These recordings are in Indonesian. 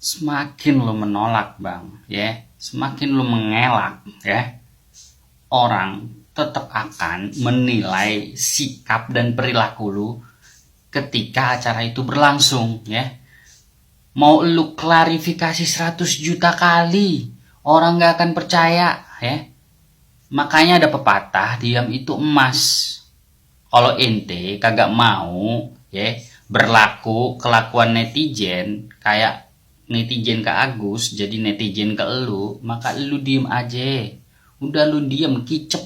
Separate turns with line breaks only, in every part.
Semakin lo menolak bang, ya, semakin lo mengelak, ya, orang tetap akan menilai sikap dan perilaku lo ketika acara itu berlangsung, ya. Mau lu klarifikasi 100 juta kali, orang gak akan percaya, ya. Makanya ada pepatah, diam itu emas. Kalau ente kagak mau, ya, berlaku kelakuan netizen kayak netizen ke Agus jadi netizen ke elu, maka lu diem aja. Udah lu diem, kicep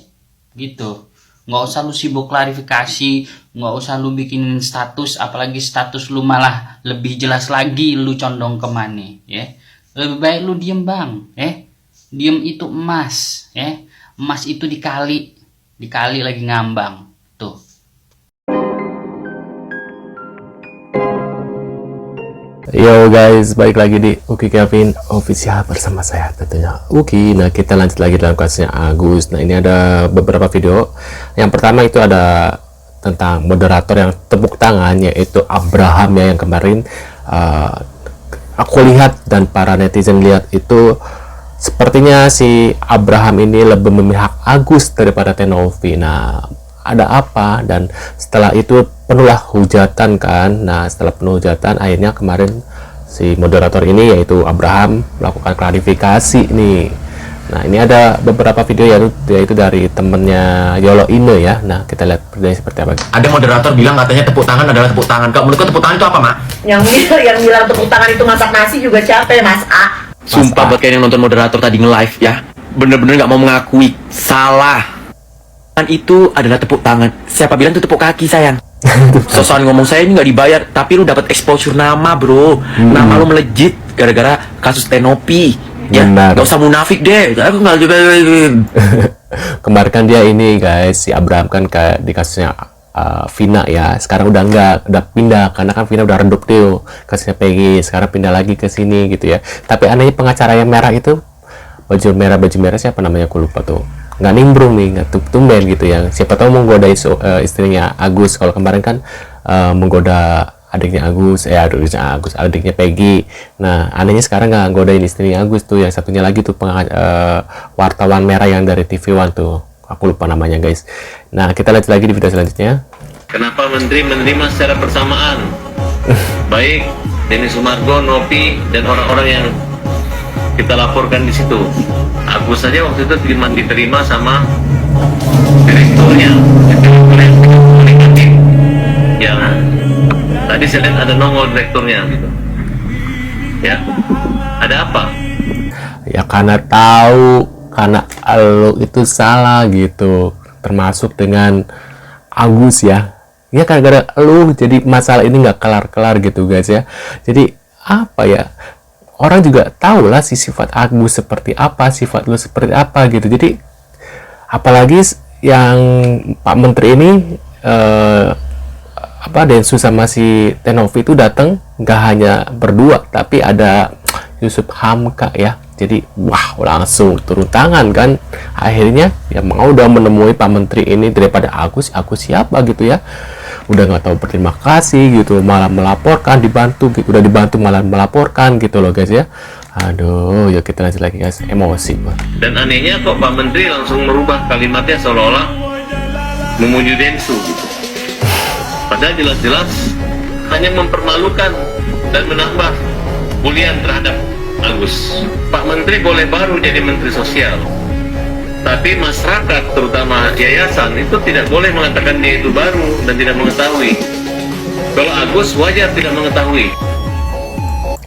gitu. Nggak usah lu sibuk klarifikasi, nggak usah lu bikinin status, apalagi status lu malah lebih jelas lagi lu condong kemana, ya. Lebih baik lu diem bang, ya. Diem itu emas, ya. Emas itu dikali lagi ngambang, tuh.
Yo guys, balik lagi di Uki Kevin Official bersama saya tentunya Uki. Nah, kita lanjut lagi dalam kasusnya Agus. Nah, ini ada beberapa video. Yang pertama itu ada tentang moderator yang tepuk tangan, yaitu Abraham ya, yang kemarin aku lihat dan para netizen lihat itu sepertinya si Abraham ini lebih memihak Agus daripada Tenovi. Nah, ada apa? Dan setelah itu penuhlah hujatan kan. Nah, setelah penuh hujatan, akhirnya kemarin si moderator ini yaitu Abraham melakukan klarifikasi nih. Nah, ini ada beberapa video yaitu dari temennya Yolo Ine ya. Nah, kita lihat videonya seperti apa.
Ada moderator bilang katanya tepuk tangan adalah tepuk tangan. Kak, menurut kau tepuk tangan itu apa, Mak?
Yang bilang tepuk tangan itu masak nasi juga capek, Mas A.
Sumpah buat kalian yang nonton moderator tadi nge-live ya, bener-bener nggak mau mengakui salah. Itu adalah tepuk tangan. Siapa bilang itu tepuk kaki, sayang? Sosokan ngomong saya ini nggak dibayar, tapi lu dapat exposure nama, bro. Nama lu melejit gara-gara kasus Tenopi. Ya, nggak usah munafik deh. Aku nggak
Kemarin kan dia ini guys, si Abraham kan kayak di kasusnya Vina ya. Sekarang udah pindah karena kan Vina udah redup tuh kasusnya Peggy. Sekarang pindah lagi ke sini gitu ya. Tapi anehnya pengacara yang merah itu baju merah siapa namanya, aku lupa tuh. Nggak nimbrung nih, nggak tumben gitu ya. Siapa tahu menggoda istrinya Agus. Kalau kemarin kan menggoda adiknya adiknya Peggy. Nah, anehnya sekarang nggak godain istrinya Agus tuh. Yang satunya lagi tuh wartawan merah yang dari TV One tuh. Aku lupa namanya guys. Nah, kita lihat lagi di video selanjutnya.
Kenapa menteri menerima secara bersamaan? Baik Denny Sumargo, Nopi, dan orang-orang yang kita laporkan di situ. Agus saja waktu itu diterima sama direkturnya, ya. Tadi saya lihat ada nongol direkturnya gitu. Ya, ada apa?
Ya karena tahu, karena lo itu salah gitu, termasuk dengan Agus ya. Ya gara-gara lo jadi masalah ini nggak kelar-kelar gitu guys ya. Jadi apa ya? Orang juga tahu lah si sifat Agus seperti apa, sifat lu seperti apa gitu. Jadi apalagi yang Pak Menteri ini Densus sama si Tenovi itu datang nggak hanya berdua, tapi ada Yusuf Hamka ya. Jadi wah, langsung turun tangan kan. Akhirnya ya mau udah menemui Pak Menteri ini daripada Agus siapa gitu ya. Udah nggak tahu berterima kasih gitu, malah melaporkan, dibantu gitu, udah dibantu malah melaporkan gitu loh guys ya. Aduh, ya kita lanjut lagi guys, emosi Pak.
Dan anehnya kok Pak Menteri langsung merubah kalimatnya seolah-olah memuji Densu gitu. Padahal jelas-jelas hanya mempermalukan dan menambah bulian terhadap Agus. Pak Menteri boleh baru jadi Menteri Sosial, tapi masyarakat terutama yayasan itu tidak boleh mengatakan dia itu baru dan tidak mengetahui. Kalau Agus wajar tidak mengetahui.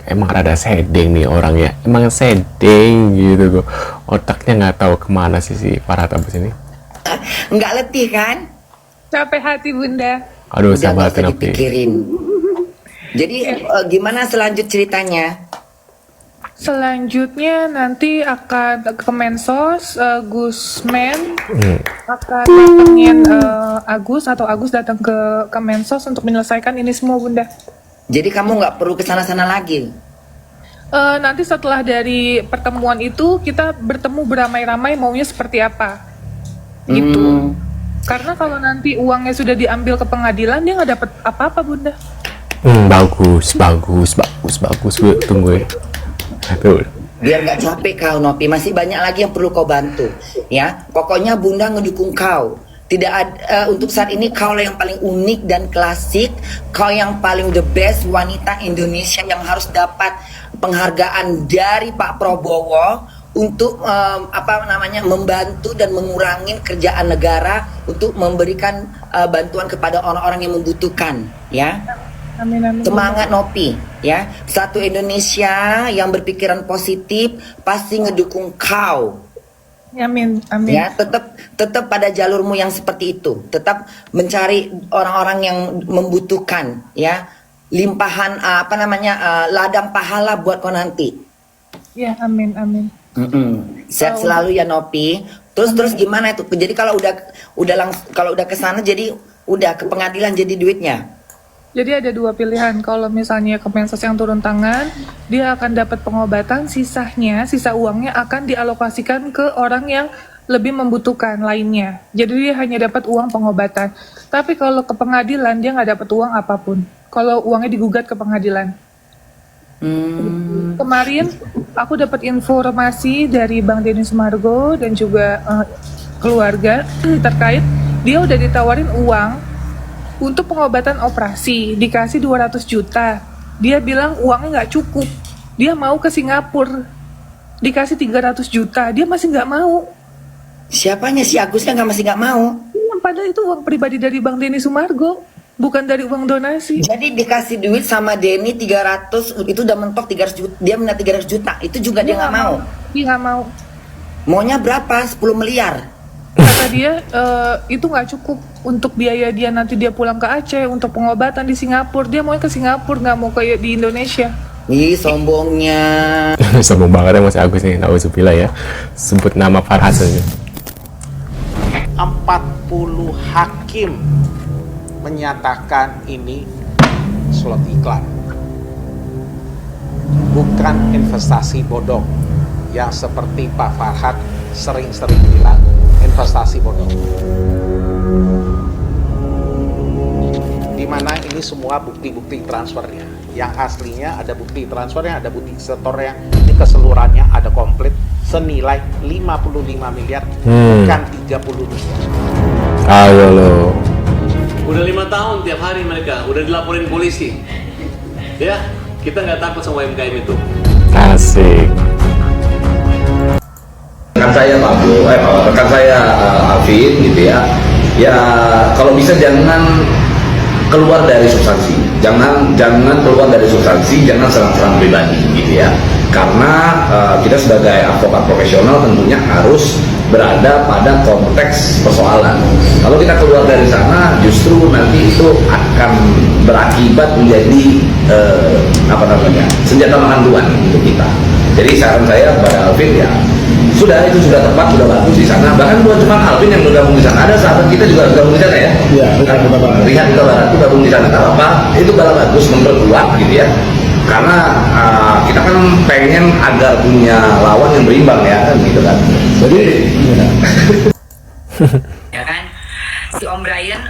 Emang rada sedeng nih orangnya, emang sedeng gitu kok. Otaknya nggak tahu kemana sih si Farhat Abbas ini.
Nggak letih kan?
Capek hati bunda.
Aduh,
Udah
sahabat
nggak usah
Tenovi.
dipikirin. Jadi gimana selanjut ceritanya?
Selanjutnya nanti akan ke Kemensos, Gusmen akan datengin Agus atau Agus datang ke Kemensos untuk menyelesaikan ini semua bunda.
Jadi kamu nggak perlu kesana-sana lagi.
Nanti setelah dari pertemuan itu kita bertemu beramai-ramai maunya seperti apa, gitu. Karena kalau nanti uangnya sudah diambil ke pengadilan dia nggak dapat apa-apa bunda.
Bagus gue tunggu ya. Betul.
Biar nggak capek kau Nopi, masih banyak lagi yang perlu kau bantu. Ya, pokoknya Bunda ngedukung kau. Tidak ada, untuk saat ini kau lah yang paling unik dan klasik. Kau yang paling the best wanita Indonesia yang harus dapat penghargaan dari Pak Prabowo untuk membantu dan mengurangi kerjaan negara untuk memberikan bantuan kepada orang-orang yang membutuhkan. Ya.
Amin, amin.
Semangat Nopi, ya. Satu Indonesia yang berpikiran positif pasti ngedukung kau.
Amin, amin.
Ya, tetap pada jalurmu yang seperti itu. Tetap mencari orang-orang yang membutuhkan, ya. Limpahan ladang pahala buat kau nanti.
Ya, amin, amin.
Sehat selalu ya Nopi. Terus gimana itu? Jadi kalau udah kesana jadi udah ke pengadilan jadi duitnya.
Jadi ada dua pilihan. Kalau misalnya Kemensos yang turun tangan, dia akan dapat pengobatan, sisa uangnya akan dialokasikan ke orang yang lebih membutuhkan lainnya. Jadi dia hanya dapat uang pengobatan. Tapi kalau ke pengadilan, dia nggak dapat uang apapun. Kalau uangnya digugat ke pengadilan. Kemarin aku dapat informasi dari Bang Denny Sumargo dan juga keluarga terkait, dia udah ditawarin uang untuk pengobatan operasi, dikasih 200 juta. Dia bilang uangnya nggak cukup. Dia mau ke Singapura, dikasih 300 juta. Dia masih nggak mau.
Siapanya si Agusnya masih nggak mau?
Padahal itu uang pribadi dari Bang Denny Sumargo, bukan dari uang donasi.
Jadi dikasih duit sama Denny 300, itu udah mentok 300 juta. Dia minta 300 juta, itu juga dia nggak mau.
Dia nggak mau.
Maunya berapa? 10 miliar.
Kata dia itu nggak cukup untuk biaya dia nanti dia pulang ke Aceh untuk pengobatan di Singapura. Dia mau ke Singapura, nggak mau kayak di Indonesia.
Ih, sombongnya.
Sombong banget ya Mas Agus nih, nauzubillah ya. Sebut nama Farhat saja.
40 hakim menyatakan ini slot iklan, bukan investasi bodong yang seperti Pak Farhat sering-sering bilang investasi bodong. Di mana ini semua bukti-bukti transfernya. Yang aslinya ada bukti transfernya, ada bukti setornya, ini keseluruhannya ada komplit senilai 55 miliar, bukan 30 miliar.
Ayo lo.
Udah 5 tahun tiap hari mereka, udah dilaporin polisi. Ya, kita nggak takut sama UMKM itu.
Asik.
Rekan saya rekan saya Alvin gitu ya. Ya kalau bisa jangan keluar dari substansi, jangan keluar dari substansi, jangan serang-serang pribadi gitu ya. Karena kita sebagai advokat profesional tentunya harus berada pada konteks persoalan. Kalau kita keluar dari sana, justru nanti itu akan berakibat menjadi senjata makan tuan untuk kita. Jadi saran saya kepada Alvin ya, itu sudah tepat, sudah bagus di sana. Bahkan bukan cuma Alvin yang bergabung di sana, ada sahabat kita juga bergabung di sana ya. Iya, Rihan Huta Barat itu gabung di sana. Apa? Itu kalau bagus memperkuat gitu ya. Karena kita kan pengen agar punya lawan yang berimbang ya, kan gitu kan. Jadi
ya kan, si Om Brian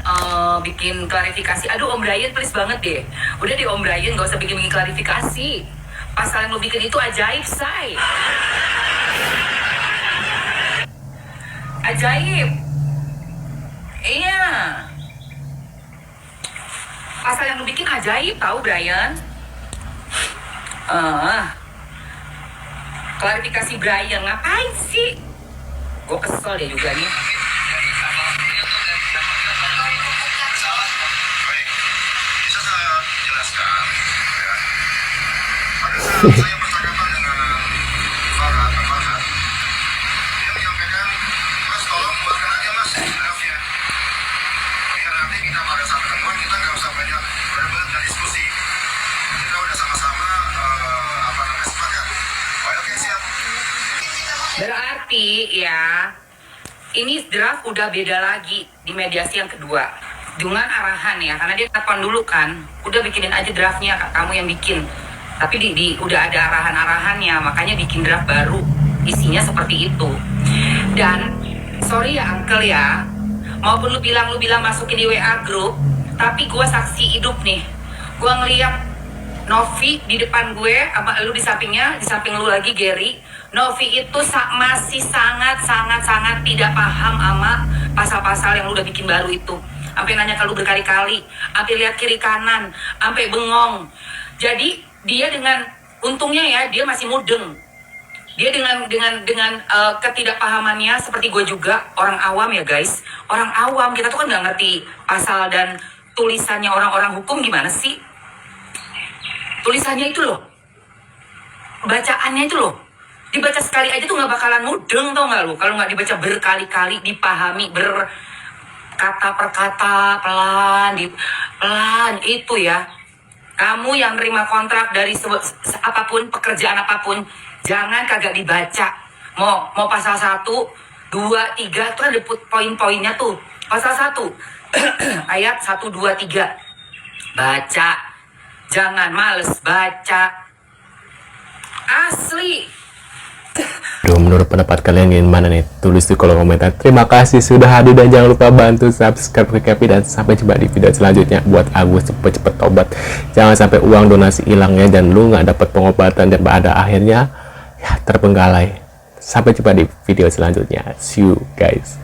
bikin klarifikasi. Aduh Om Brian please banget deh, udah deh Om Brian gak usah bikin klarifikasi. Pasal yang lo bikin itu ajaib say, ajaib. Iya, pasal yang lo bikin ajaib tahu Brian. Klarifikasi Brian ngapain sih? Gue kesel deh juga nih.
Bisa saya jelaskan ya. Pada saat saya bercakapan dengan Farhat, dia menyampaikan, Mas tolong buatkan aja Mas draftnya. Biar nanti kita pada saat ketemuan kita nggak usah banyak berdebat dan diskusi. Kita udah sama-sama sepakat. Oke siap.
Berarti ya, ini draft udah beda lagi di mediasi yang kedua. Dengan arahan ya, karena dia telepon dulu kan, udah bikinin aja draftnya, kamu yang bikin. Tapi udah ada arahan-arahannya, makanya bikin draft baru, isinya seperti itu. Dan sorry ya Uncle ya, maupun lu bilang masukin di WA group, tapi gua saksi hidup nih, gua ngeliat Novi di depan gue, sama lu di sampingnya, di samping lu lagi Gary. Novi itu masih sangat tidak paham sama pasal-pasal yang lu udah bikin baru itu. Sampai nanya ke lu berkali-kali, sampai lihat kiri kanan, sampai bengong. Jadi dia dengan untungnya ya, dia masih mudeng. Dia dengan ketidakpahamannya seperti gue juga, orang awam ya guys. Orang awam, kita tuh kan nggak ngerti pasal dan tulisannya orang-orang hukum gimana sih. Tulisannya itu loh, bacaannya itu loh, dibaca sekali aja tuh nggak bakalan mudeng, tau nggak lu? Kalau nggak dibaca berkali-kali, dipahami berkata per kata, pelan itu ya. Kamu yang nerima kontrak dari apapun, pekerjaan apapun, jangan kagak dibaca. Mau pasal 1, 2, 3 itu ada poin-poinnya tuh. Pasal 1 ayat 1, 2, 3 baca. Jangan males baca. Asli.
Duh, menurut pendapat kalian gimana nih? Tulis di kolom komentar. Terima kasih sudah hadir dan jangan lupa bantu subscribe ke Kepi, dan sampai jumpa di video selanjutnya. Buat Agus cepet-cepet tobat. Jangan sampai uang donasi hilangnya dan lu nggak dapat pengobatan dan pada akhirnya ya terbengkalai. Sampai jumpa di video selanjutnya. See you guys.